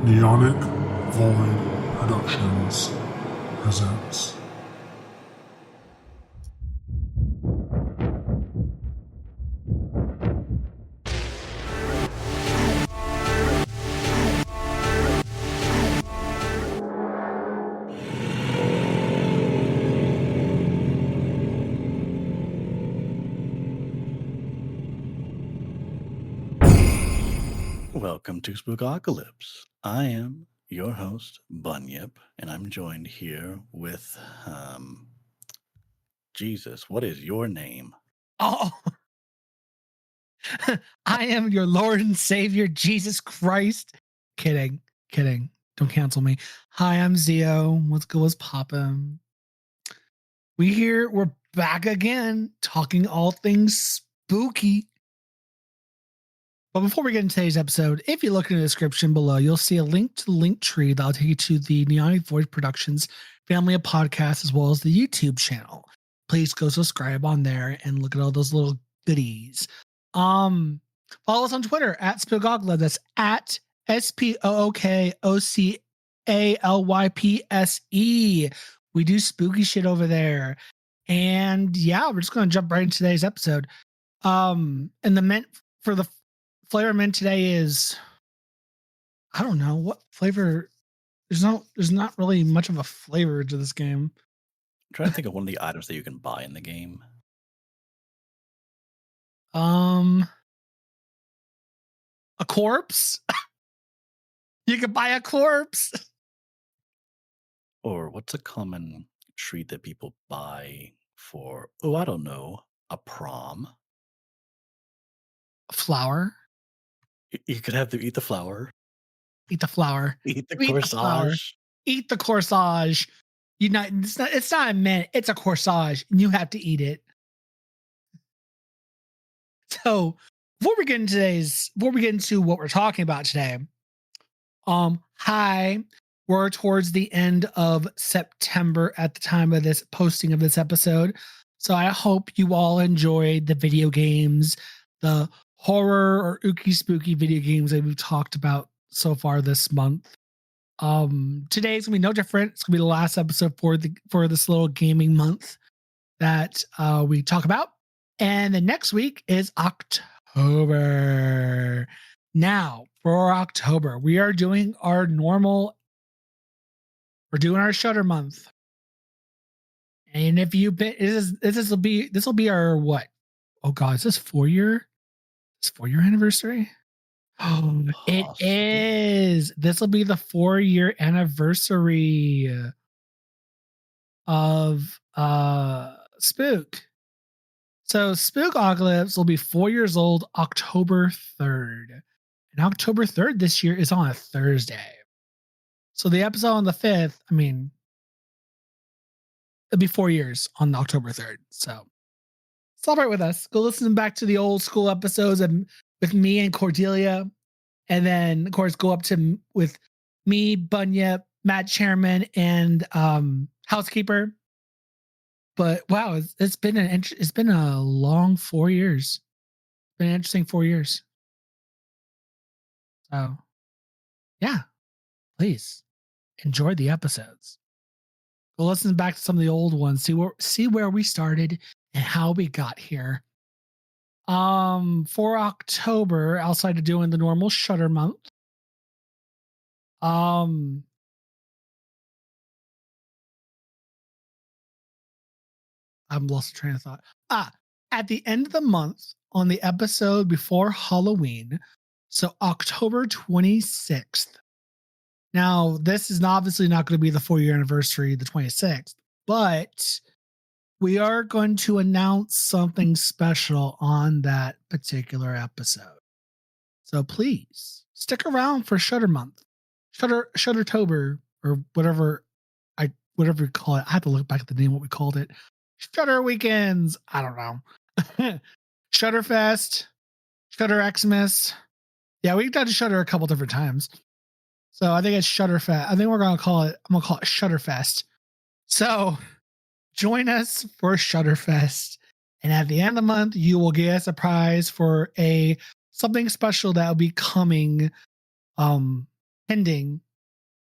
Neonic Void Productions presents. Welcome to Spookocalypse. I am your host, Bunyip, and I'm joined here with, Jesus, what is your name? Oh, I am your Lord and Savior, Jesus Christ. Kidding. Don't cancel me. Hi, I'm Zio. What's good? What's poppin'? We're back again, talking all things spooky. But before we get into today's episode, if you look in the description below, you'll see a link to the link tree that'll take you to the Neonic Void Productions family of podcasts, as well as the YouTube channel. Please go subscribe on there and look at all those little goodies. Follow us on Twitter at Spookocalypse. That's at SPOOKOCALYPSE. We do spooky shit over there. And yeah, we're just gonna jump right into today's episode. And the mint for the flavor mint today is, I don't know what flavor. There's not really much of a flavor to this game. I'm trying to think of one of the items that you can buy in the game. A corpse. You can buy a corpse. Or what's a common treat that people buy for, I don't know, a prom? A flower. You could have them eat the flower. Eat the flower. Eat the Eat corsage. the flower. Eat the corsage. It's not a mint, it's a corsage, and you have to eat it. So before we get into what we're talking about today, we're towards the end of September at the time of this posting of this episode. So I hope you all enjoyed the video games, the horror or ooky spooky video games that we've talked about so far this month. Today's gonna be no different. It's gonna be the last episode for this little gaming month that we talk about. And the next week is October. Now, for October, we are doing our Shudder month. And if you've been, this will be our what? Oh God, is this 4-year? It's 4-year anniversary? Oh, it is. This will be the 4-year anniversary of Spook. So Spookocalypse will be 4 years old October 3rd. And October 3rd this year is on a Thursday. So the episode on the 5th, it'll be 4 years on October 3rd. So celebrate with us. Go listen back to the old school episodes with me and Cordelia. And then, of course, go up to with me, Bunyip, Matt Chairman, and Housekeeper. But wow, it's been a long 4 years. It's been an interesting 4 years. So, yeah, please enjoy the episodes. Go listen back to some of the old ones. See where we started and how we got here. For October, outside of doing the normal Shudder month, I'm lost train of thought. At the end of the month, on the episode before Halloween, so October 26th. Now, this is obviously not going to be the 4-year anniversary, the 26th, but we are going to announce something special on that particular episode. So please stick around for Shudder month, Shuddertober, or whatever we call it. I have to look back at the name, what we called it. Shudder weekends. I don't know. Shudderfest, Shudder Xmas. Yeah, we've done Shudder a couple different times. So I think it's Shudderfest. I think I'm going to call it Shudderfest. So join us for Shudderfest. And at the end of the month, you will get us a prize for something special that will be coming pending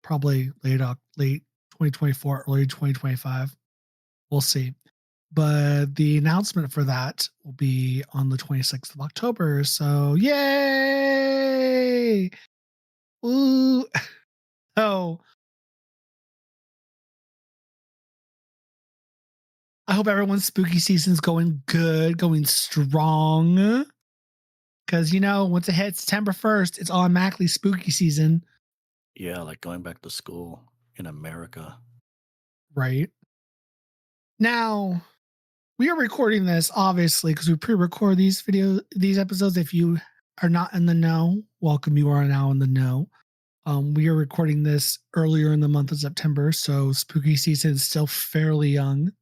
probably late 2024, early 2025. We'll see. But the announcement for that will be on the 26th of October. So yay! Ooh. So I hope everyone's spooky season's going good, going strong. Because, once it hits September 1st, it's automatically spooky season. Yeah, like going back to school in America. Right. Now, we are recording this, obviously, because we pre-record these episodes. If you are not in the know, welcome. You are now in the know. We are recording this earlier in the month of September, so spooky season is still fairly young.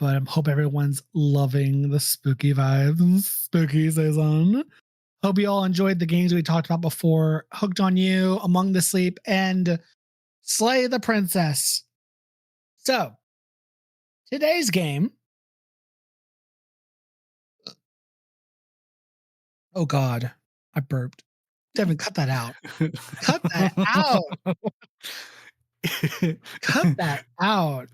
But I hope everyone's loving the spooky vibes, spooky season. Hope you all enjoyed the games we talked about before. Hooked on You, Among the Sleep, and Slay the Princess. So, today's game. Oh, God. I burped. Devin, cut that out. Cut that out. Cut that out.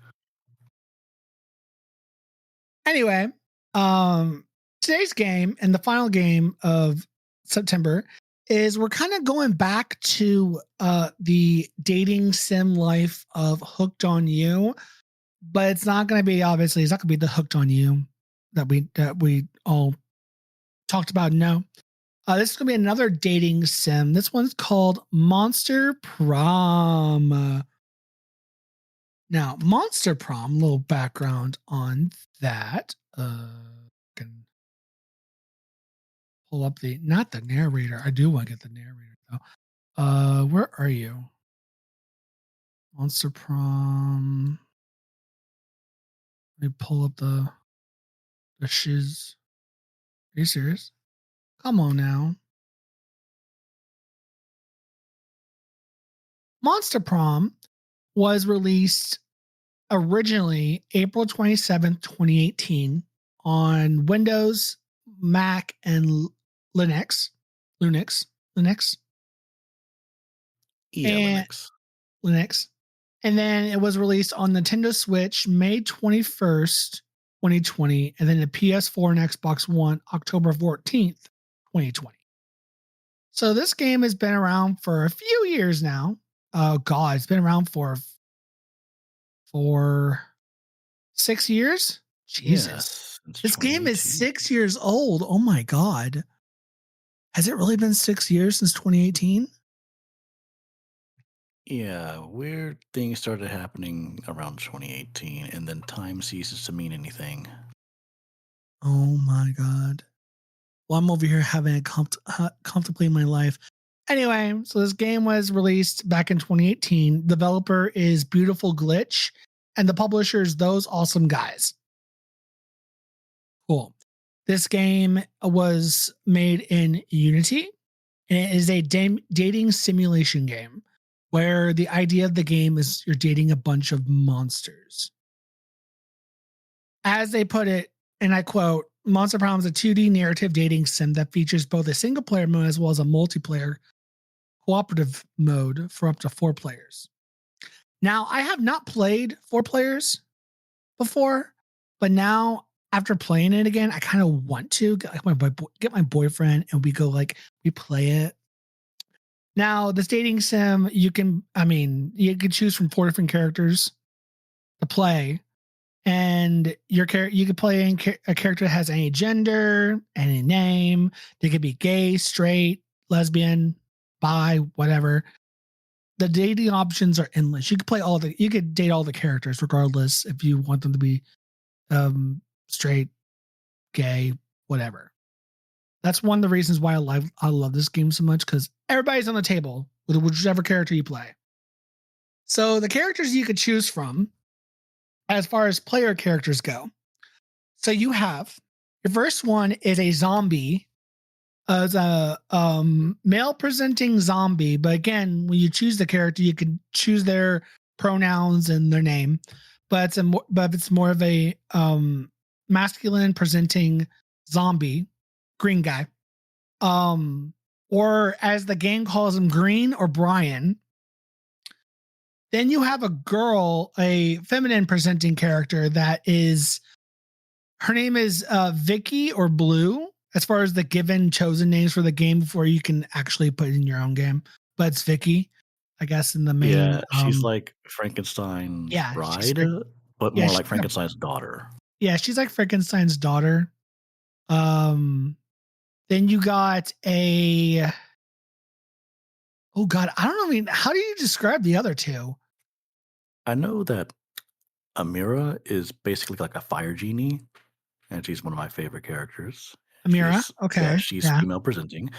Anyway, today's game and the final game of September is we're kind of going back to the dating sim life of Hooked on You, but it's not going to be, obviously, it's not going to be the Hooked on You that we all talked about. No. This is going to be another dating sim. This one's called Monster Prom. Now, Monster Prom, little background on that. Can pull up not the narrator. I do want to get the narrator though. Where are you? Monster Prom. Let me pull up the shiz. Are you serious? Come on now. Monster Prom was released originally April 27th, 2018 on Windows, Mac, and Linux. Yeah, and Linux. And then it was released on Nintendo Switch May 21st, 2020, and then the PS4 and Xbox One October 14th, 2020. So this game has been around for a few years now. Oh God, it's been around for 6 years. Jesus, this game is 6 years old. Oh my God, has it really been 6 years since 2018? Yeah, weird things started happening around 2018, and then time ceases to mean anything. Oh my God. Well, I'm over here having a comfortably in my life. Anyway, so this game was released back in 2018. Developer is Beautiful Glitch, and the publisher is Those Awesome Guys. Cool. This game was made in Unity, and it is a dating simulation game where the idea of the game is you're dating a bunch of monsters. As they put it, and I quote, Monster Prom is a 2D narrative dating sim that features both a single player mode as well as a multiplayer cooperative mode for up to 4 players. Now, I have not played 4 players before, but now after playing it again, I kind of want to get my boyfriend and we play it. Now, this dating sim, you can choose from 4 different characters to play. And you could play a character that has any gender, any name. They could be gay, straight, lesbian, bi, whatever. The dating options are endless. You could date all the characters regardless if you want them to be straight, gay, whatever. That's one of the reasons why I love this game so much, because everybody's on the table with whichever character you play. So the characters you could choose from, as far as player characters go. So you have your first one is a zombie, as a male presenting zombie. But again, when you choose the character, you can choose their pronouns and their name. But it's more of a masculine presenting zombie, green guy. or as the game calls him, Green or Brian. Then you have a girl, a feminine presenting character that is, her name is Vicky or Blue, as far as the given chosen names for the game before you can actually put in your own game. But it's Vicky, I guess, in the main. Yeah, she's like Frankenstein's Yeah, bride, but yeah, more like Frankenstein's daughter. yeah, she's like Frankenstein's daughter. Um, then you got a, oh God, I don't know. I mean, how do you describe the other two? I know that Amira is basically like a fire genie, and she's one of my favorite characters. Amira, okay, She's yeah, female presenting.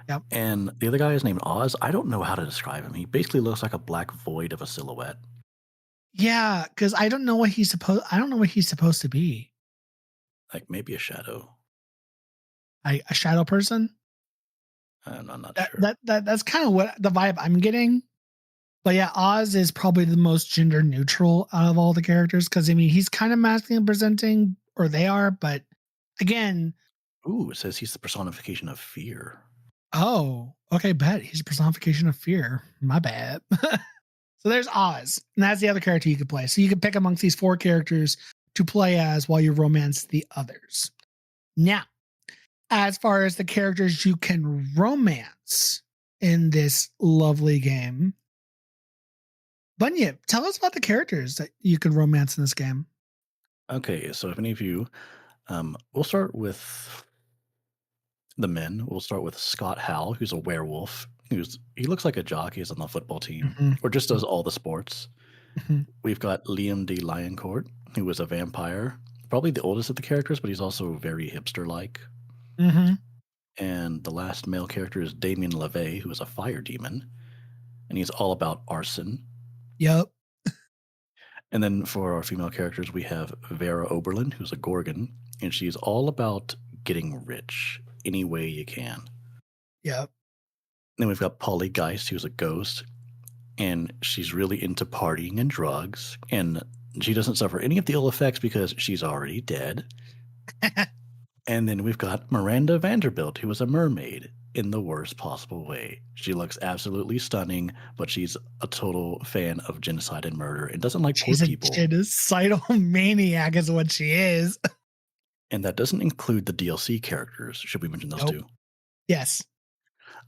yep. And the other guy is named Oz. I don't know how to describe him. He basically looks like a black void of a silhouette. Yeah, because I don't know what he's supposed. I don't know what he's supposed to be. Like maybe a shadow. A shadow person. I'm not That, sure. that's kind of what the vibe I'm getting. But yeah, Oz is probably the most gender neutral out of all the characters because I mean he's kind of masculine presenting, or they are. But again, Ooh, it says he's the personification of fear. oh, okay, bet he's a personification of fear. My bad. So there's Oz, and that's the other character you could play. So you can pick amongst these 4 characters to play as while you romance the others. Now, as far as the characters you can romance in this lovely game, Bunyip, tell us about the characters that you can romance in this game. Okay, so if any of you, we'll start with the men. We'll start with Scott Howell, who's a werewolf. He looks like a jockey. He's on the football team, or just does all the sports. We've got Liam D. Lioncourt, who was a vampire, probably the oldest of the characters, but he's also very hipster-like. And the last male character is Damien LeVay, who is a fire demon, and he's all about arson. Yep. And then for our female characters, we have Vera Oberlin, who's a Gorgon, and she's all about getting rich any way you can. Yep. Then we've got Polly Geist, who's a ghost, and she's really into partying and drugs, and she doesn't suffer any of the ill effects because she's already dead. And then we've got Miranda Vanderbilt, who is a mermaid in the worst possible way. She looks absolutely stunning, but she's a total fan of genocide and murder and doesn't like poor people. She's a genocidal maniac is what she is. And that doesn't include the DLC characters. Should we mention those too? Yes.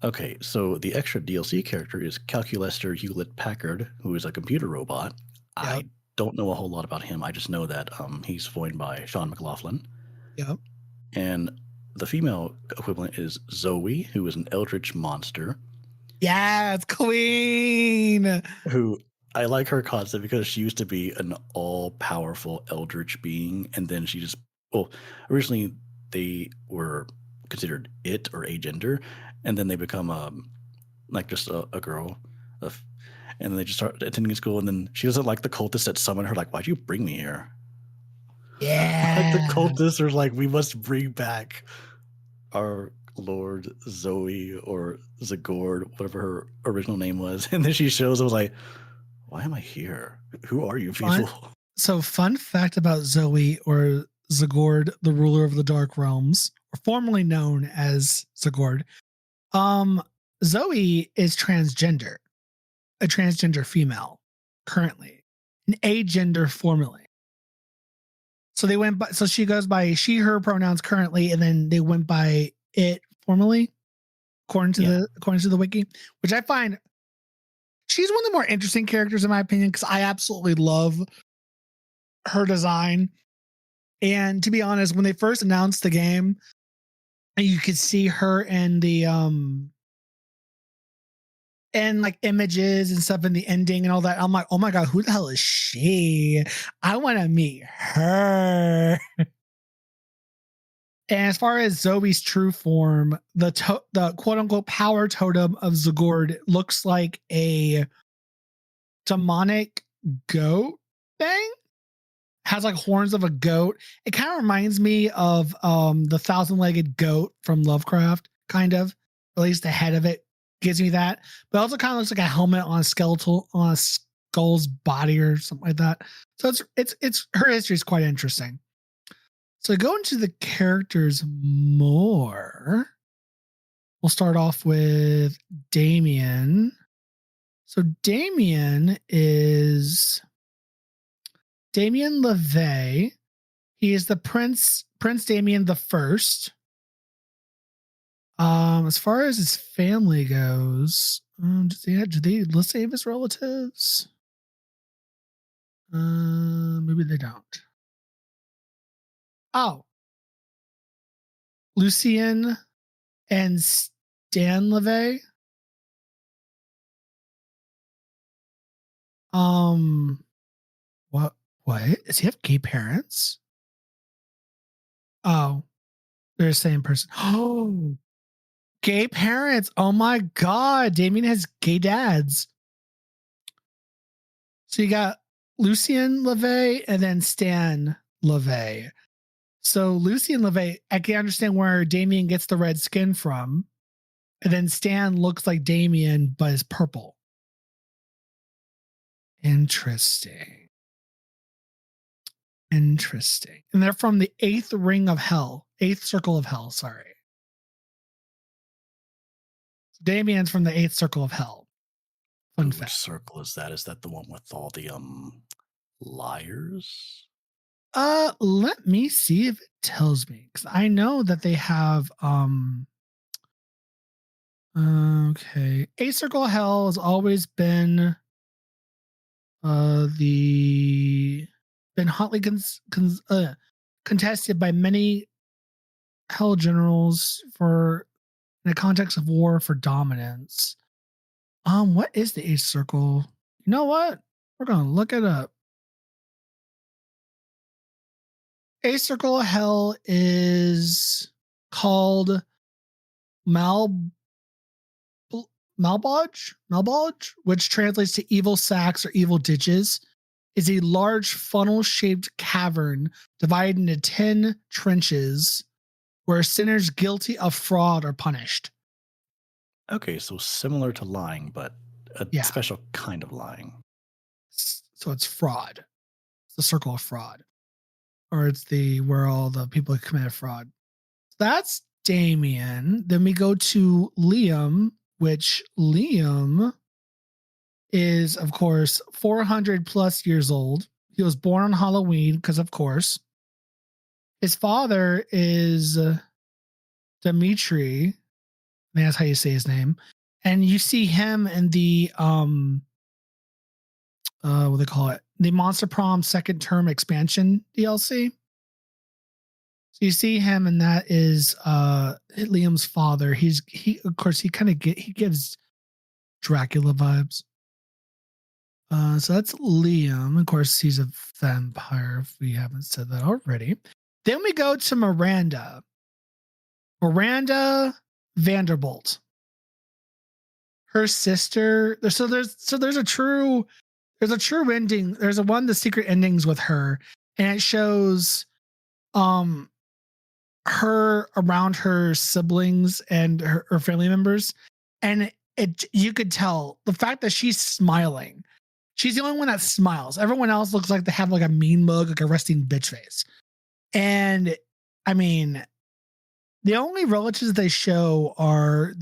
Okay, so the extra DLC character is Calculester Hewlett Packard, who is a computer robot. Yep. I don't know a whole lot about him. I just know that he's voiced by Sean McLaughlin. Yep. And the female equivalent is Zoe, who is an eldritch monster. Yes, queen. Who I like her concept because she used to be an all-powerful eldritch being, and then she just originally they were considered it or agender, and then they become like just a girl, and then they just start attending school, and then she doesn't like the cultists that summon her. Like, why'd you bring me here? Yeah. Like the cultists are like, we must bring back our Lord Zoe or Zagord, whatever her original name was. And then she shows up like, why am I here? Who are you people? Fun fact about Zoe or Zagord, the ruler of the Dark Realms, or formerly known as Zagord. Zoe is transgender, a transgender female currently, an agender formerly. So they went by, so she goes by she, her pronouns currently, and then they went by it formerly, according to the wiki, which I find she's one of the more interesting characters in my opinion, because I absolutely love her design. And to be honest, when they first announced the game, you could see her in the and like images and stuff in the ending and all that. I'm like, oh my God, who the hell is she? I want to meet her. And as far as Zoe's true form, the quote unquote power totem of Zagord looks like a demonic goat thing. Has like horns of a goat. It kind of reminds me of the 1,000-legged goat from Lovecraft, kind of. At least the head of it gives me that. But it also kind of looks like a helmet on a skull's body or something like that. So it's her history is quite interesting. So go into the characters more. we'll start off with Damien. So Damien is Damien LeVay. He is the Prince Damien the First. As far as his family goes, do they list any of his relatives? Maybe they don't. Oh, Lucien and Stan LeVay. What? Does he have gay parents? Oh, they're the same person. Oh, gay parents. Oh my God. Damien has gay dads. So you got Lucien LeVay and then Stan LeVay. So Lucien LeVay, I can understand where Damien gets the red skin from. And then Stan looks like Damien, but is purple. Interesting. And they're from the eighth circle of hell, sorry. Damien's from the eighth circle of hell. Fun Which fact. circle is that? Is that the one with all the liars? Let me see if it tells me, because I know that they have okay. Eighth circle of hell has always been been hotly contested by many hell generals for in the context of war for dominance. What is the eighth circle? You know what? We're gonna look it up. Eighth circle of hell is called Malbolge, which translates to evil sacks or evil ditches, is a large funnel-shaped cavern divided into 10 trenches where sinners guilty of fraud are punished. Okay, so similar to lying, but a special kind of lying. So it's fraud. It's the circle of fraud. Or it's where all the people have committed fraud. That's Damien. Then we go to Liam, which Liam is, of course, 400 plus years old. He was born on Halloween because, of course. His father is Dimitri. That's how you say his name. And you see him in the what do they call it? The Monster Prom second term expansion DLC. So you see him, and that is Liam's father. He of course he gives Dracula vibes. So that's Liam. Of course, he's a vampire, if we haven't said that already. Then we go to Miranda. Miranda Vanderbilt. Her sister. There's a true ending. There's the secret endings with her, and it shows her around her siblings and her family members, and you could tell the fact that she's smiling. She's the only one that smiles. Everyone else looks like they have like a mean mug, like a resting bitch face. And I mean, the only relatives they show are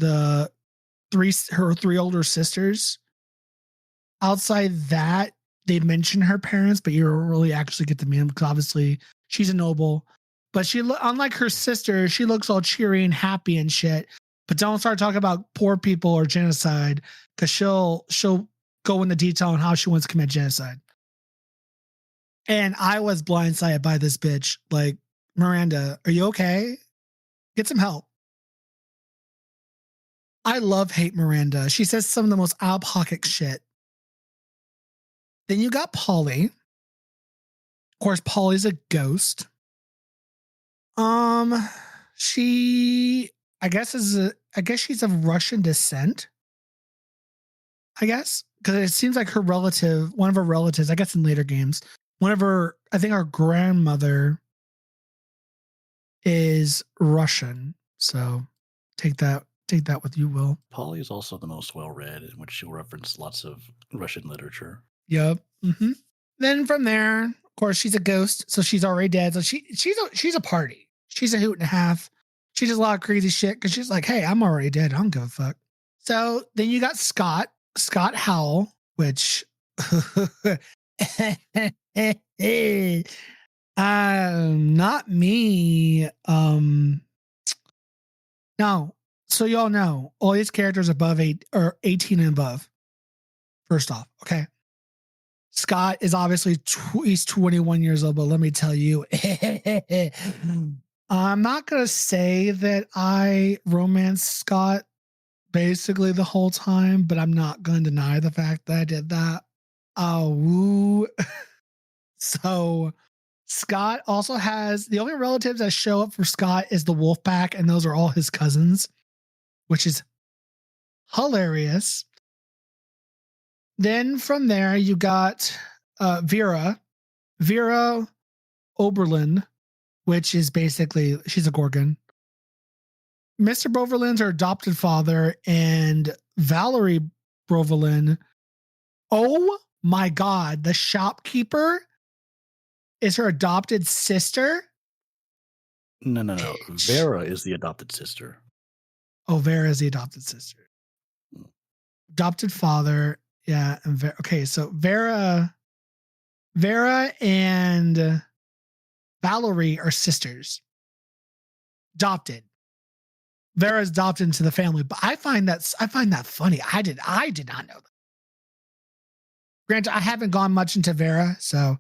her three older sisters. Outside that, they mention her parents, but you don't really actually get to meet them because obviously she's a noble. But unlike her sister, she looks all cheery and happy and shit. But don't start talking about poor people or genocide, because she'll go into detail on how she wants to commit genocide. And I was blindsided by this bitch. Like, Miranda, are you okay? Get some help. I hate Miranda. She says some of the most out-of-pocket shit. Then you got Polly. Of course, Polly's a ghost. She, I guess she's of Russian descent. I guess, because it seems like one of her relatives, I guess in later games, I think our grandmother is Russian. So take that with you, Will. Polly is also the most well-read, in which she'll reference lots of Russian literature. Yep. Mm-hmm. Then from there, of course, she's a ghost, so she's already dead. So she's a party. She's a hoot and a half. She does a lot of crazy shit because she's like, hey, I'm already dead. I don't give a fuck. So then you got Scott Howell, which not me. No. So y'all know all these characters above 18 and above. First off, okay. Scott is obviously he's 21 years old, but let me tell you, I'm not gonna say that I romanced Scott basically the whole time, but I'm not going to deny the fact that I did that. Woo. So Scott also has the only relatives that show up for Scott is the wolf pack, and those are all his cousins, which is hilarious. Then from there, you got Vera Oberlin, which is basically, she's a Gorgon. Mr. Boverlin's her adopted father, and Valerie Boverlin, oh my God, the shopkeeper is her adopted sister. No. Vera is the adopted sister. Oh, Vera is the adopted sister. Adopted father. Yeah. And okay. So Vera and Valerie are sisters. Adopted. Vera's adopted into the family, but I find that funny. I did not know that. Granted, I haven't gone much into Vera, so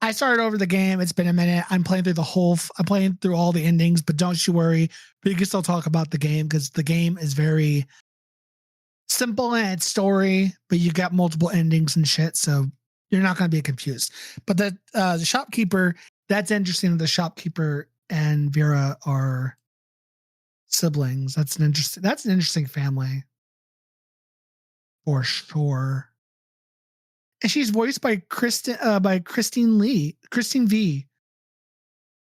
I started over the game. It's been a minute. I'm playing through all the endings, but don't you worry. We can still talk about the game because the game is very simple in its story, but you got multiple endings and shit, so you're not going to be confused. But the shopkeeper, that's interesting. The shopkeeper and Vera are siblings. That's an interesting family for sure. And she's voiced by Christine V.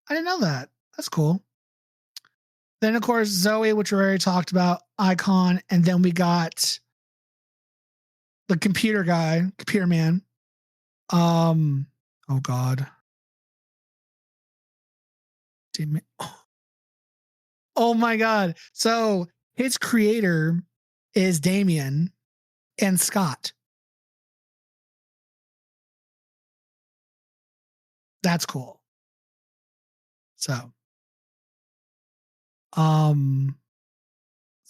I didn't know that. That's cool. Then of course Zoe, which we already talked about, Icon, and then we got the computer man. Oh God. Damn it. Oh my God. So his creator is Damien and Scott. That's cool. So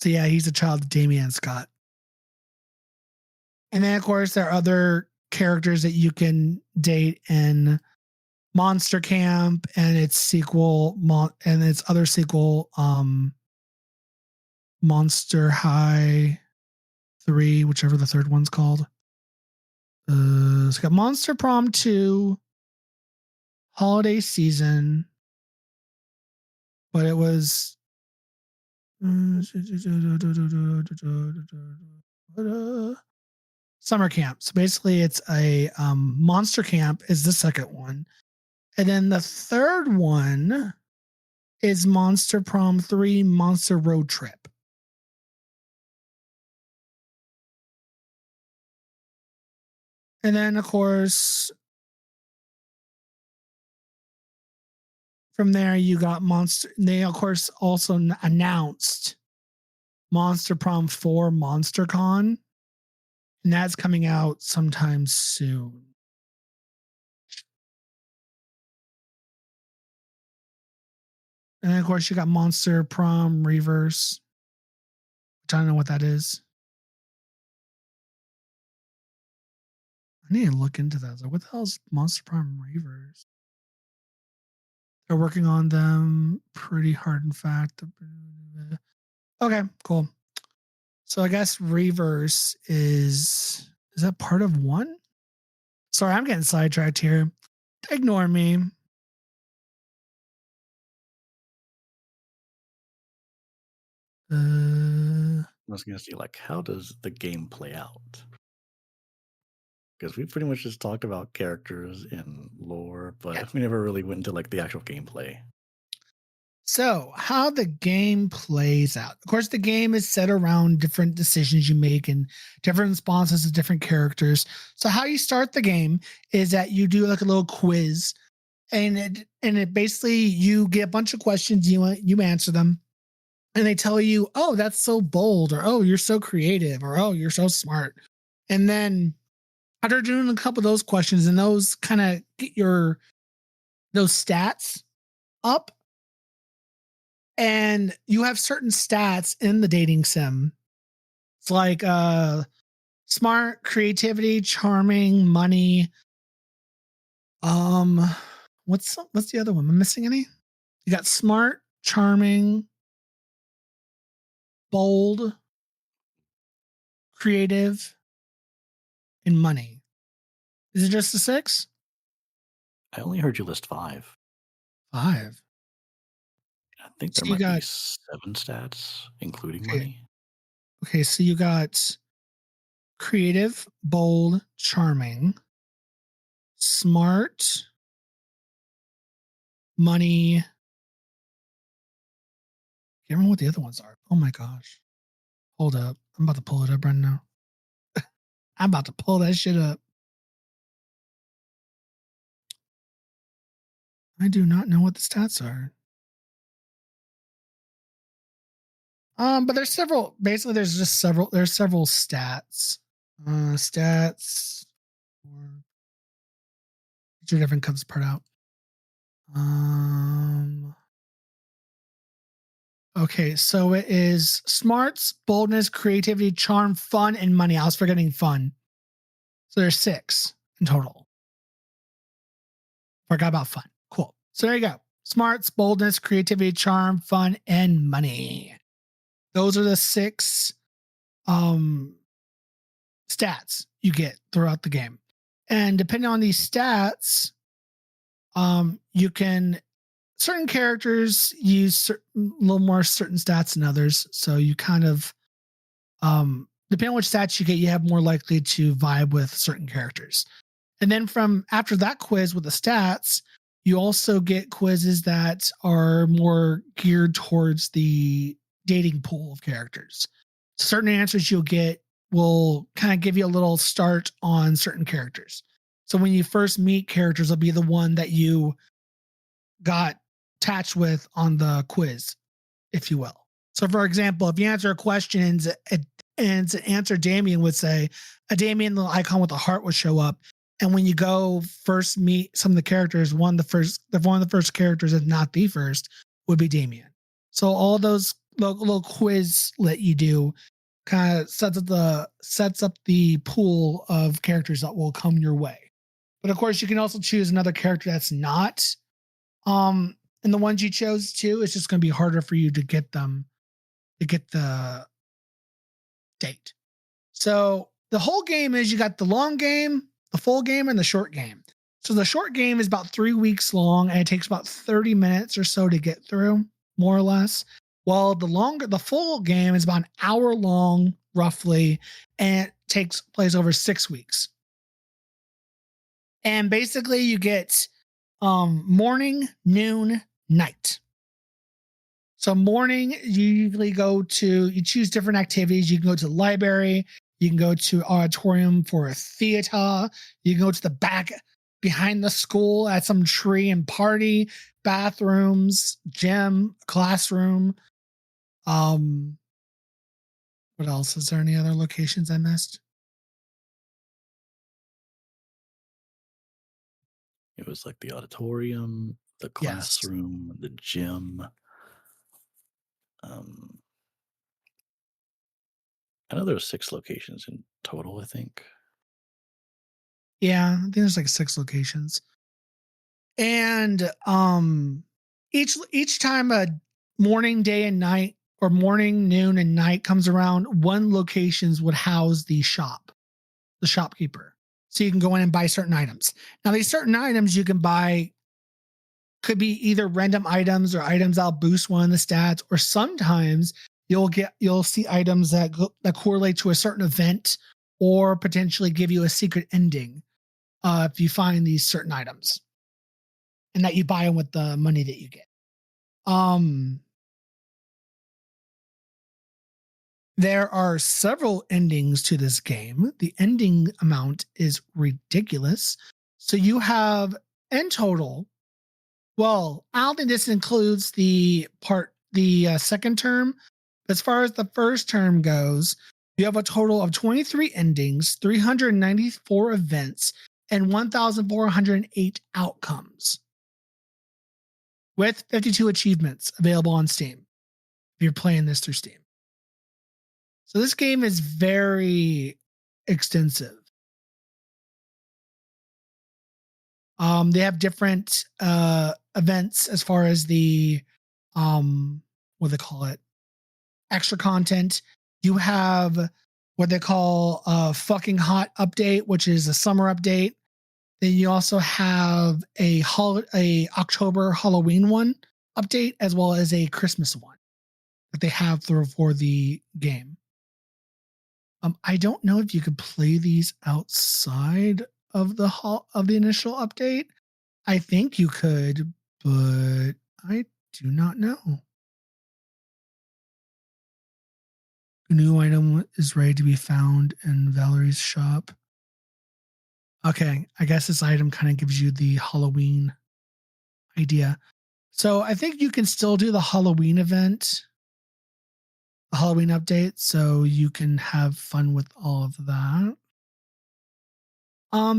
yeah, he's a child of Damien and Scott. And then of course there are other characters that you can date in Monster Camp and its sequel and its other sequel, Monster High 3, whichever the third one's called. So it's got Monster Prom 2, Holiday Season, but it was Summer Camp. So basically it's a Monster Camp is the second one. And then the third one is Monster Prom 3 Monster Road Trip. And then, of course, from there, you got They, of course, also announced Monster Prom 4 Monster Con. And that's coming out sometime soon. And then, of course, you got Monster Prom Reverse, which I don't know what that is. I need to look into that. Like, what the hell is Monster Prom Reverse? They're working on them pretty hard, in fact. Okay, cool. So I guess Reverse is that part of one? Sorry, I'm getting sidetracked here. Ignore me. I was going to see, like, how does the game play out? Because we pretty much just talked about characters and lore, but we never really went into like the actual gameplay. So how the game plays out. Of course, the game is set around different decisions you make and different responses to different characters. So how you start the game is that you do like a little quiz, and it basically you get a bunch of questions, you answer them, and they tell you, oh, that's so bold, or oh, you're so creative, or oh, you're so smart. And then after doing a couple of those questions and those kind of get those stats up, and you have certain stats in the dating sim. It's like smart, creativity, charming, money. Um, what's the other one? Am I missing any? You got smart, charming, bold, creative, and money. Is it just the 6? I only heard you list 5. 5. I think So there you might be got 7 stats, including okay. money. Okay, so you got creative, bold, charming, smart, money. Can't remember what the other ones are. Oh my gosh. Hold up. I'm about to pull it up right now. I'm about to pull that shit up. I do not know what the stats are. But there's several. Basically, there's several stats. Stats. Each different comes part out. Okay, so it is smarts, boldness, creativity, charm, fun, and money. I was forgetting fun. So there's 6 in total. Forgot about fun. Cool. So there you go. Smarts, boldness, creativity, charm, fun, and money. Those are the 6 stats you get throughout the game. And depending on these stats, you can certain characters use a little more certain stats than others. So you kind of depending on which stats you get, you have more likely to vibe with certain characters. And then from after that quiz with the stats, you also get quizzes that are more geared towards the dating pool of characters. Certain answers you'll get will kind of give you a little start on certain characters. So when you first meet characters, will be the one that you got attached with on the quiz, if you will. So, for example, if you answer a question and to answer Damien would say, a Damien little icon with a heart would show up. And when you go first meet some of the characters, one of the first characters, if not the first, would be Damien. So all those little quiz that you do kind of sets up the pool of characters that will come your way. But of course, you can also choose another character that's not and the ones you chose to, it's just going to be harder for you to get them to get the date. So the whole game is you got the long game, the full game, and the short game. So the short game is about 3 weeks long and it takes about 30 minutes or so to get through, more or less. While the full game is about an hour long, roughly, and it takes place over 6 weeks. And basically you get morning, noon, night. So morning, you usually you choose different activities. You can go to the library. You can go to auditorium for a theater. You can go to the back behind the school at some tree and party, bathrooms, gym, classroom. What else? Is there any other locations I missed? It was like the auditorium, the classroom, the gym. I know there were 6 locations in total, I think. Yeah, I think there's like 6 locations. And each time a morning, day, and night, or morning, noon, and night comes around, one locations would house the shopkeeper. So you can go in and buy certain items. Now, these certain items you can buy could be either random items or items that'll boost one of the stats, or sometimes you'll see items that correlate to a certain event or potentially give you a secret ending if you find these certain items and that you buy them with the money that you get. There are several endings to this game. The ending amount is ridiculous. So you have in total, well, I don't think this includes the part the second term. As far as the first term goes, you have a total of 23 endings, 394 events, and 1,408 outcomes, with 52 achievements available on Steam if you're playing this through Steam. So this game is very extensive. They have different events as far as the what they call it, extra content. You have what they call a fucking hot update, which is a summer update. Then you also have a October Halloween one update, as well as a Christmas one that they have for the game. I don't know if you could play these outside of the initial update. I think you could, but I do not know. A new item is ready to be found in Valerie's shop. Okay, I guess this item kind of gives you the Halloween idea. So I think you can still do the Halloween event, the Halloween update, so you can have fun with all of that.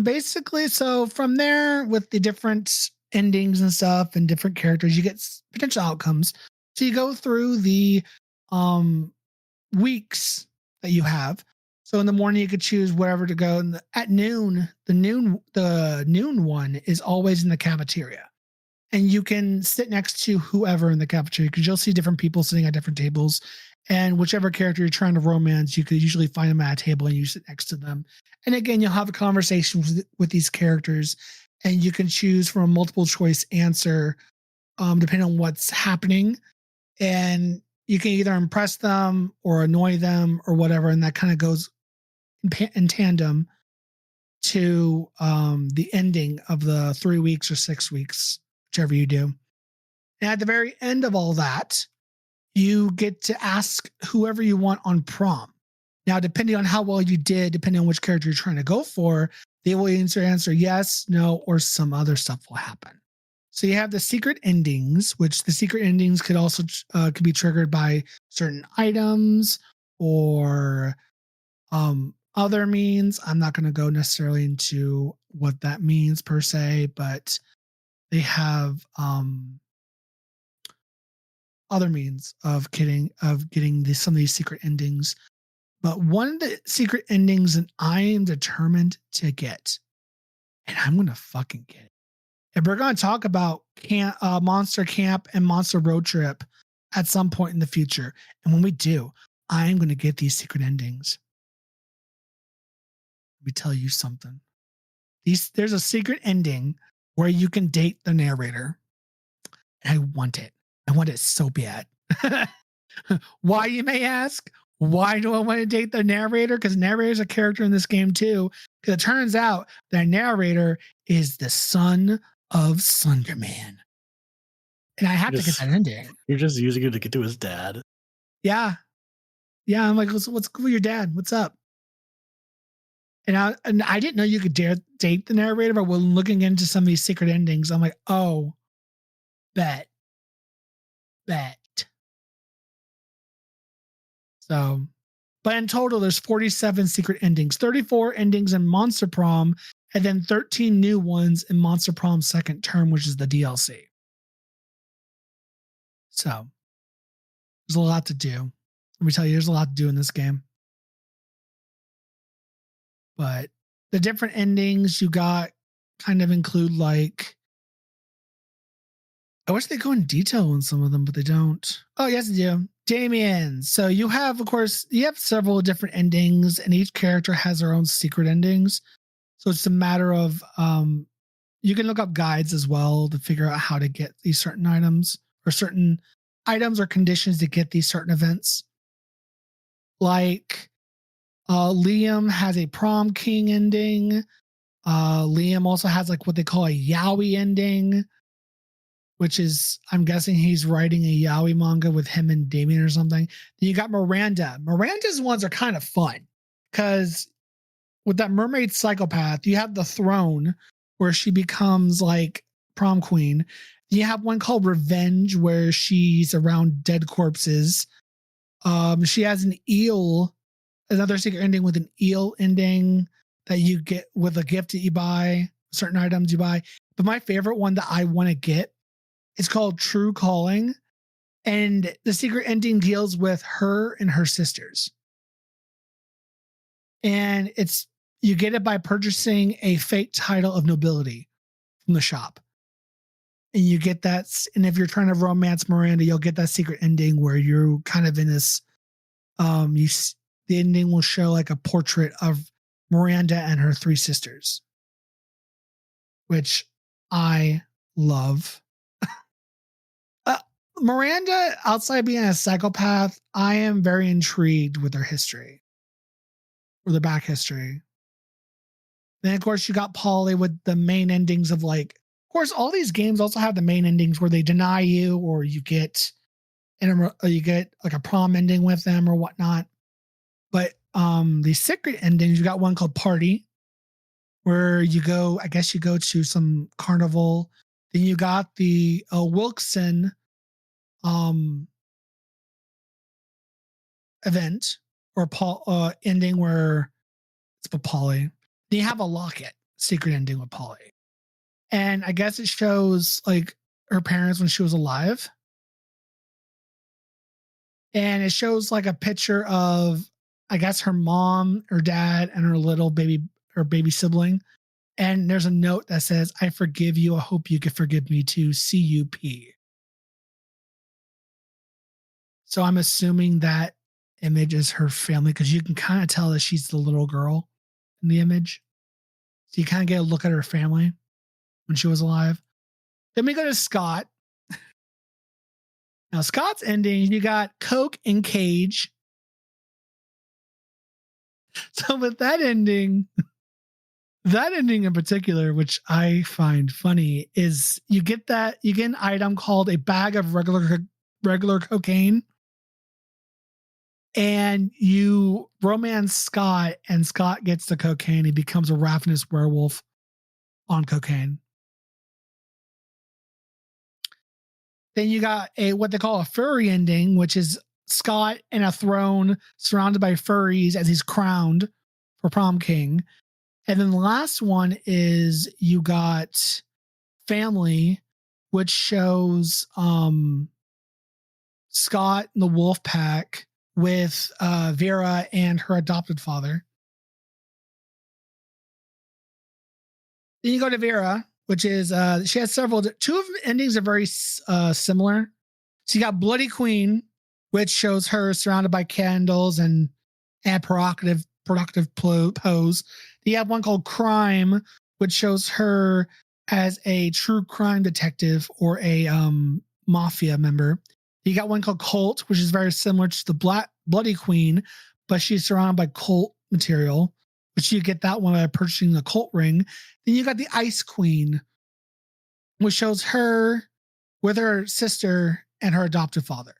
Basically, so from there, with the different endings and stuff and different characters, you get potential outcomes. So you go through the weeks that you have. So in the morning, you could choose wherever to go. And at noon, the noon one is always in the cafeteria. And you can sit next to whoever in the cafeteria because you'll see different people sitting at different tables. And whichever character you're trying to romance, you could usually find them at a table and you sit next to them. And again, you'll have a conversation with these characters, and you can choose from a multiple choice answer depending on what's happening. And you can either impress them or annoy them or whatever. And that kind of goes in tandem to the ending of the 3 weeks or 6 weeks, whichever you do. And at the very end of all that, you get to ask whoever you want on prom. Now, depending on how well you did, depending on which character you're trying to go for, they will answer yes, no, or some other stuff will happen. So you have the secret endings, which the secret endings could also could be triggered by certain items or other means. I'm not going to go necessarily into what that means per se, but they have other means of getting some of these secret endings. But one of the secret endings that I am determined to get, and I'm going to fucking get it. If we're going to talk about Monster Camp and Monster Road Trip at some point in the future, and when we do, I am going to get these secret endings. Let me tell you something. There's a secret ending where you can date the narrator. And I want it. I want it so bad. Why, you may ask? Why do I want to date the narrator? Because narrator is a character in this game too. Because it turns out the narrator is the son of Slenderman. And I have to get that ending. You're just using it to get to his dad. Yeah. Yeah, I'm like, what's cool with your dad? What's up? And I didn't know you could date the narrator, but when looking into some of these secret endings, I'm like, oh, bet. So, but in total, there's 47 secret endings, 34 endings in Monster Prom, and then 13 new ones in Monster Prom second term, which is the DLC. So, there's a lot to do. Let me tell you, there's a lot to do in this game. But the different endings you got kind of include, like, I wish they go in detail on some of them, but they don't. Oh, yes, they do. Damien. So you have, of course, several different endings, and each character has their own secret endings. So it's a matter of you can look up guides as well to figure out how to get these certain items or conditions to get these certain events. Like Liam has a prom king ending. Liam also has like what they call a yaoi ending, which is, I'm guessing he's writing a yaoi manga with him and Damien or something. Then you got Miranda. Miranda's ones are kind of fun because with that mermaid psychopath, you have the throne where she becomes like prom queen. You have one called Revenge, where she's around dead corpses. She has an eel, another secret ending with an eel ending that you get with a gift that you buy, certain items you buy. But my favorite one that I want to get is called True Calling. And the secret ending deals with her and her sisters. And you get it by purchasing a fake title of nobility from the shop. And you get that. And if you're trying to romance Miranda, you'll get that secret ending where you're kind of in this. The ending will show like a portrait of Miranda and her three sisters, which I love. Miranda, outside being a psychopath, I am very intrigued with her history, or the back history. Then, of course, you got Polly with the main endings of like, of course, all these games also have the main endings where they deny you, or you get like a prom ending with them or whatnot. But the secret endings, you got one called Party, where you go to some carnival. Then you got the Wilkson event or ending where it's with Polly. Then you have a Locket secret ending with Polly. And I guess it shows like her parents when she was alive. And it shows like a picture of, I guess, her mom, her dad, and her baby sibling. And there's a note that says, "I forgive you. I hope you can forgive me too. CUP." So I'm assuming that image is her family, because you can kind of tell that she's the little girl in the image. So you kind of get a look at her family when she was alive. Then we go to Scott. Now, Scott's ending, you got Coke and Cage. So with that ending in particular, which I find funny, is you get an item called a bag of regular cocaine, and you romance Scott, and Scott gets the cocaine. He becomes a ravenous werewolf on cocaine. Then you got what they call a furry ending, which is Scott in a throne surrounded by furries as he's crowned for prom king. And then the last one is you got Family, which shows Scott and the wolf pack with Vera and her adopted father. Then you go to Vera, which is she has several. Two of the endings are very similar. So you got Bloody Queen, which shows her surrounded by candles and productive pose. You have one called Crime, which shows her as a true crime detective or a mafia member. You got one called Cult, which is very similar to the Bloody Queen, but she's surrounded by cult material, which you get that one by purchasing the cult ring. Then you got the Ice Queen, which shows her with her sister and her adoptive father.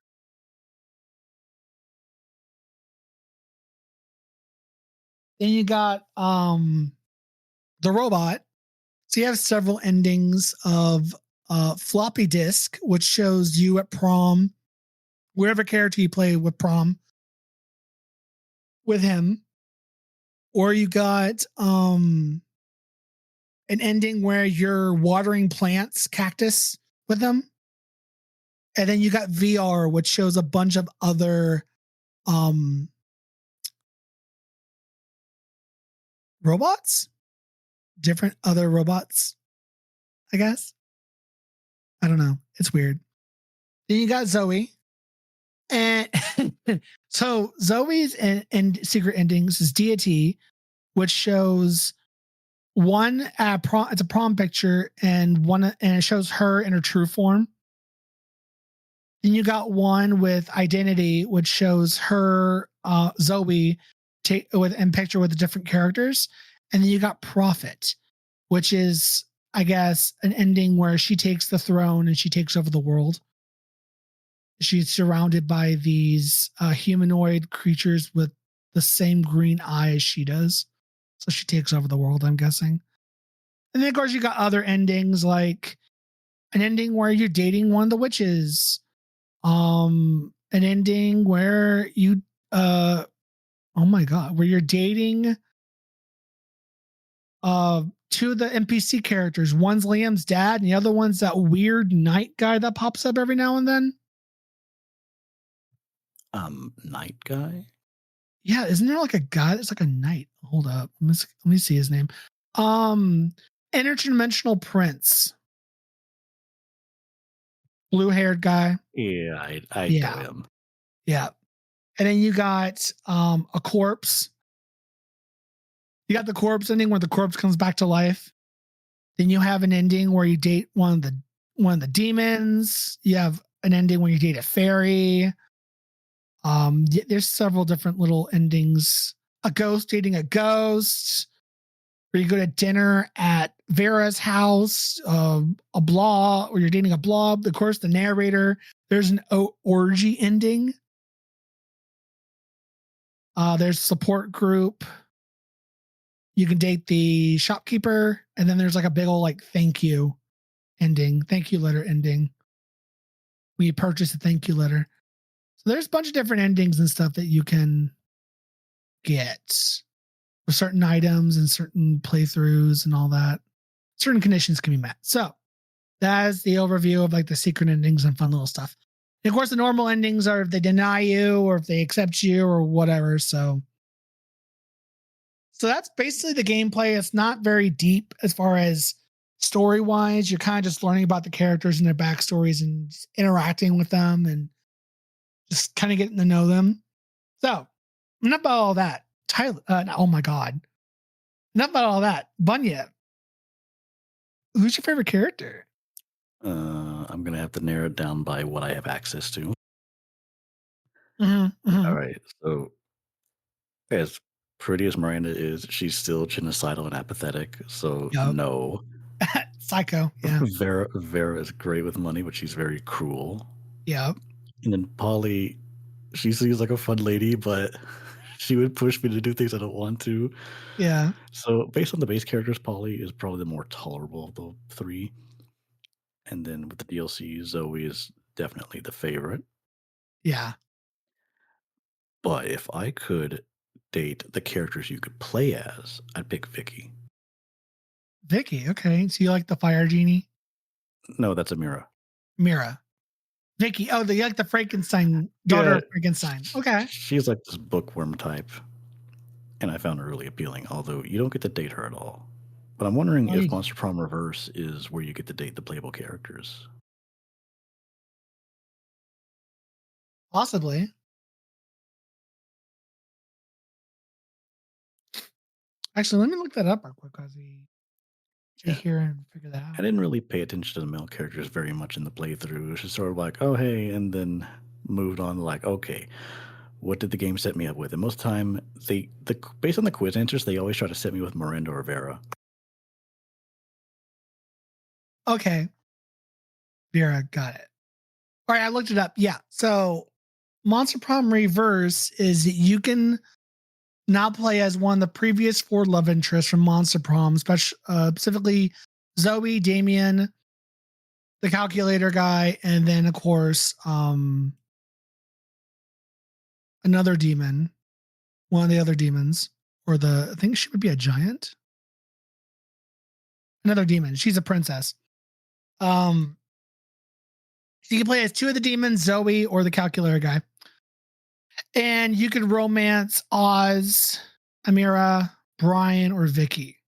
Then you got the Robot. So you have several endings of Floppy Disk, which shows you at prom, wherever character you play with prom with him. Or you got an ending where you're watering plants, cactus with them. And then you got VR, which shows a bunch of other robots, different other robots, I guess. I don't know. It's weird. Then you got Zoe. And so Zoe's and secret endings is Deity, which shows one at prom. It's a prom picture, and it shows her in her true form. Then you got one with Identity, which shows her Zoe and picture with the different characters. And then you got Prophet, which is, I guess, an ending where she takes the throne and she takes over the world. She's surrounded by these humanoid creatures with the same green eye as she does. So she takes over the world, I'm guessing. And then, of course, you got other endings like an ending where you're dating one of the witches. An ending where you oh my god, where you're dating two of the NPC characters. One's Liam's dad, and the other one's that weird knight guy that pops up every now and then. Night guy. Yeah, isn't there like a guy that's like a knight? Hold up, let me see his name. Interdimensional Prince, blue-haired guy. Yeah, I Yeah. know him. Yeah, and then you got a corpse. You got the corpse ending where the corpse comes back to life. Then you have an ending where you date one of the demons. You have an ending where you date a fairy. There's several different little endings. A ghost dating a ghost. Where you go to dinner at Vera's house. A blob, or you're dating a blob. Of course, the narrator. There's an orgy ending. There's support group. You can date the shopkeeper, and then there's like a big old like thank you ending, thank you letter ending. We purchase a thank you letter. So there's a bunch of different endings and stuff that you can get for certain items and certain playthroughs and all that. Certain conditions can be met. So that is the overview of like the secret endings and fun little stuff. And of course, the normal endings are if they deny you or if they accept you or whatever. So that's basically the gameplay. It's not very deep as far as story wise. You're kind of just learning about the characters and their backstories and interacting with them and just kind of getting to know them. So enough about all that. Tyler, oh my God. Enough about all that. Bunya, who's your favorite character? I'm gonna have to narrow it down by what I have access to. Mm-hmm, mm-hmm. All right, so as pretty as Miranda is, she's still genocidal and apathetic. So Yep. no. Psycho. Yeah. Vera is great with money, but she's very cruel. Yep. And then Polly, she seems like a fun lady, but she would push me to do things I don't want to. Yeah. So based on the base characters, Polly is probably the more tolerable of the three. And then with the DLC, Zoe is definitely the favorite. Yeah. But if I could date the characters you could play as, I'd pick Vicky. Vicky. Okay. So you like the fire genie? No, that's Amira. Mira. Vicky. Oh, you like the Frankenstein, daughter of Frankenstein. Okay. She's like this bookworm type. And I found her really appealing, although you don't get to date her at all. But I'm wondering if Monster Prom Reverse is where you get to date the playable characters. Possibly. Actually, let me look that up real quick as we here and figure that out. I didn't really pay attention to the male characters very much in the playthrough. It was just sort of like, oh, hey, and then moved on to like, okay, what did the game set me up with? And most of the time, based on the quiz answers, they always try to set me with Miranda or Vera. Okay. Vera, got it. All right, I looked it up. Yeah. So Monster Prom Reverse is that you can now play as one of the previous 4 love interests from Monster Prom, specifically Zoe, Damien, the calculator guy, and then of course another demon, one of the other demons, or I think she would be a giant. Another demon. She's a princess. So you can play as 2 of the demons, Zoe or the calculator guy. And you can romance Oz, Amira, Brian, or Vicky.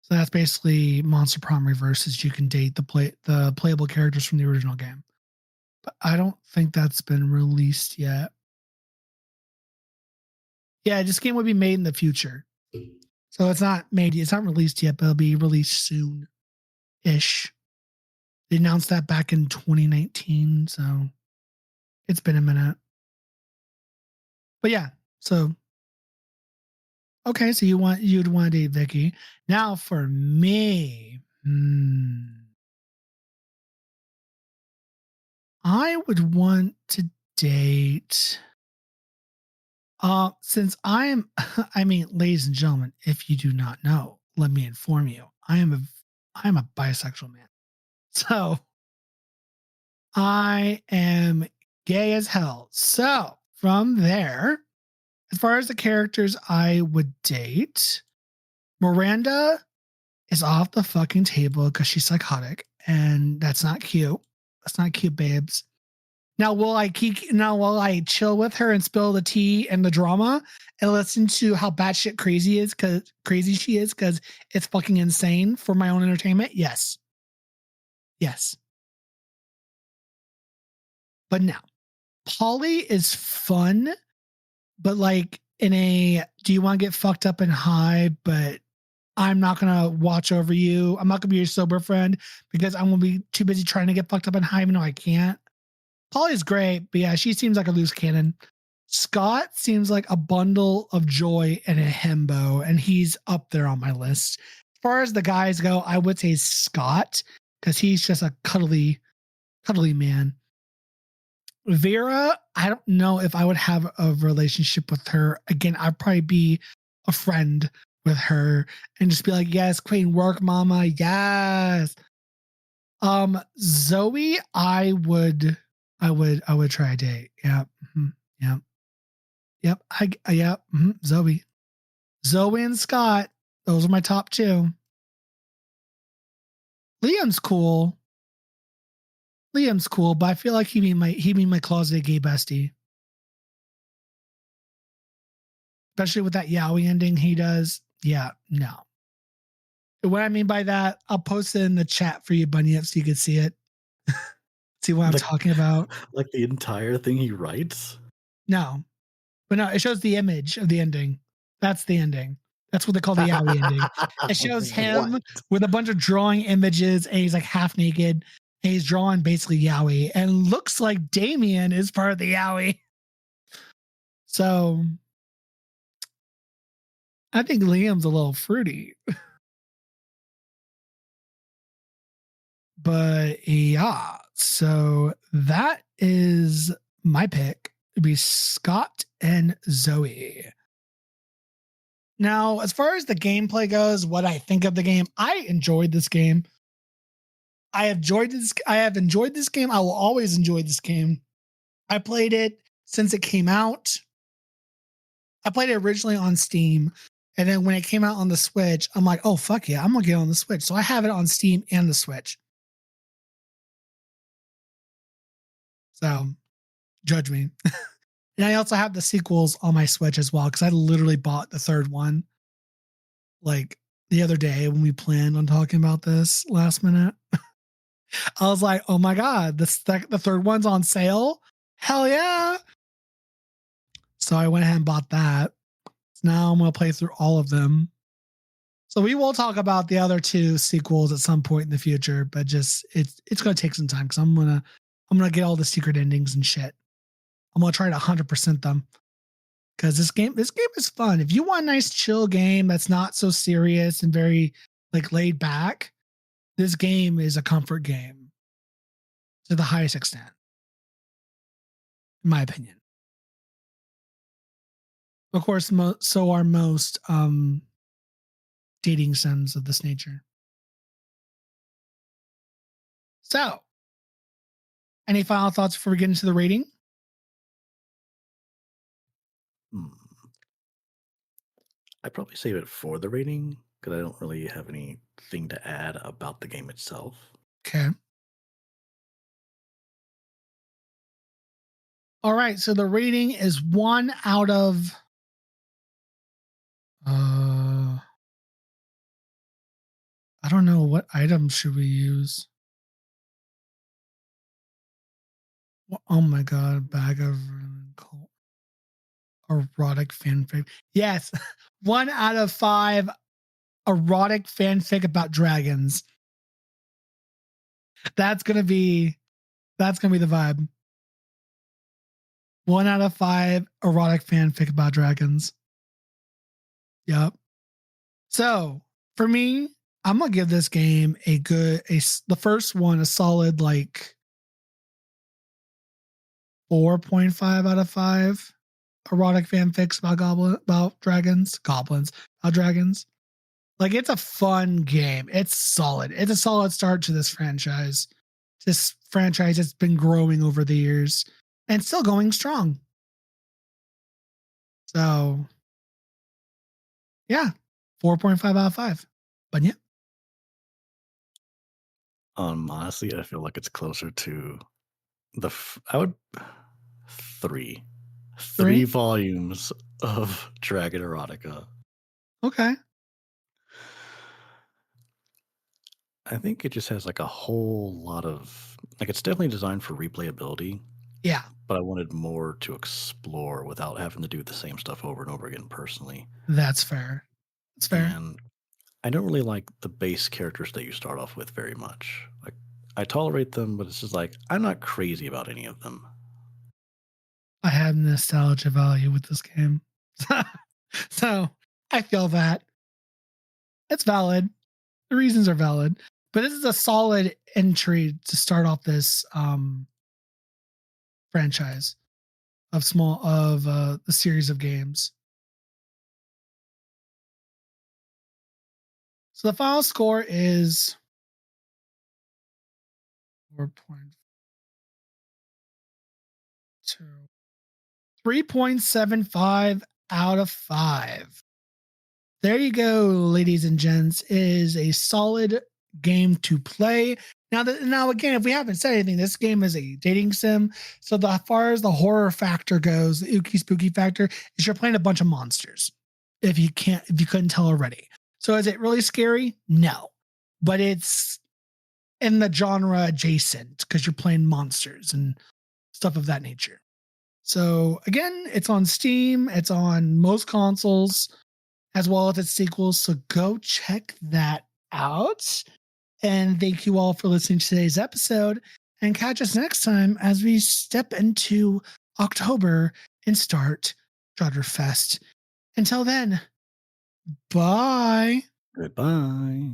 So that's basically Monster Prom Reverse. Is you can date the playable characters from the original game. But I don't think that's been released yet. Yeah, this game would be made in the future. So it's not released yet, but it'll be released soon-ish. They announced that back in 2019, so it's been a minute. But yeah, so okay, so you'd want to date Vicky. Now for me, I would want to date. Since I mean, ladies and gentlemen, if you do not know, let me inform you, I am a bisexual man. So I am gay as hell. So from there, as far as the characters I would date, Miranda is off the fucking table because she's psychotic, and that's not cute. That's not cute, babes. Now will I chill with her and spill the tea and the drama and listen to how batshit crazy she is because it's fucking insane for my own entertainment? Yes. Yes. But now, Polly is fun, but like in a do you want to get fucked up and high, but I'm not gonna watch over you. I'm not gonna be your sober friend because I'm gonna be too busy trying to get fucked up and high, even though I can't. Polly's great, but yeah, she seems like a loose cannon. Scott seems like a bundle of joy and a himbo, and he's up there on my list. As far as the guys go, I would say Scott because he's just a cuddly man. Vera, I don't know if I would have a relationship with her. Again, I'd probably be a friend with her and just be like, yes, queen, work, mama, yes. Zoe, I would try a date. Yeah. Mm-hmm. Yeah. Yep. Zoe. Zoe and Scott. Those are my top two. Liam's cool, but I feel like he'd be my closet gay bestie. Especially with that yaoi ending he does. Yeah, no. What I mean by that, I'll post it in the chat for you, Bunny, so you can see it. See what I'm talking about. Like the entire thing he writes? No. But no, it shows the image of the ending. That's the ending. That's what they call the yaoi ending. It shows him with a bunch of drawing images, and he's like half naked, and he's drawing basically yaoi, and looks like Damien is part of the yaoi. So I think Liam's a little fruity. But yeah, so that is my pick. It'd be Scott and Zoe. Now, as far as the gameplay goes, what I think of the game, I enjoyed this game. I have enjoyed this game. I will always enjoy this game. I played it since it came out. I played it originally on Steam. And then when it came out on the Switch, I'm like, oh, fuck yeah, I'm going to get on the Switch. So I have it on Steam and the Switch. So judge me. And I also have the sequels on my Switch as well, because I literally bought the third one like the other day when we planned on talking about this last minute. I was like, oh my God, the third one's on sale. Hell yeah. So I went ahead and bought that. So now I'm going to play through all of them. So we will talk about the other two sequels at some point in the future, but just it's going to take some time because I'm going to get all the secret endings and shit. I'm going to try to 100% them because this game is fun. If you want a nice chill game that's not so serious and very like laid back, this game is a comfort game to the highest extent, in my opinion. Of course, so are most dating sims of this nature. So, any final thoughts before we get into the rating? I'd probably save it for the rating because I don't really have anything to add about the game itself. Okay. All right. So the rating is 1 out of. I don't know what item should we use. Oh my God! Bag of erotic fanfic. Yes, 1 out of 5 erotic fanfic about dragons. That's gonna be the vibe. 1 out of 5 erotic fanfic about dragons. Yep. So for me, I'm gonna give this game the first one a solid like 4.5 out of 5 erotic fanfics about dragons. Like, it's a fun game. It's solid. It's a solid start to this franchise. Just franchise that's been growing over the years and still going strong. So, yeah, 4.5 out of 5. But yeah, Honestly, I feel like it's closer to I would 3. 3 3. volumes of Dragon Erotica. Okay. I think it just has like a whole lot of like it's definitely designed for replayability, Yeah, but I wanted more to explore without having to do the same stuff over and over again personally. that's fair. That's fair. And I don't really like the base characters that you start off with very much. Like I tolerate them, but it's just like I'm not crazy about any of them. I have nostalgia value with this game. So I feel that. It's valid. The reasons are valid. But this is a solid entry to start off this franchise of the series of games. So the final score is 4.2. 3.75 out of 5. There you go, ladies and gents. It is a solid game to play. Now again, if we haven't said anything, this game is a dating sim. So as far as the horror factor goes, the ooky spooky factor is you're playing a bunch of monsters. If you couldn't tell already. So is it really scary? No. But it's in the genre adjacent because you're playing monsters and stuff of that nature. So again, it's on Steam, it's on most consoles, as well as its sequels. So go check that out. And thank you all for listening to today's episode. And catch us next time as we step into October and start Shudderfest. Until then, bye. Goodbye.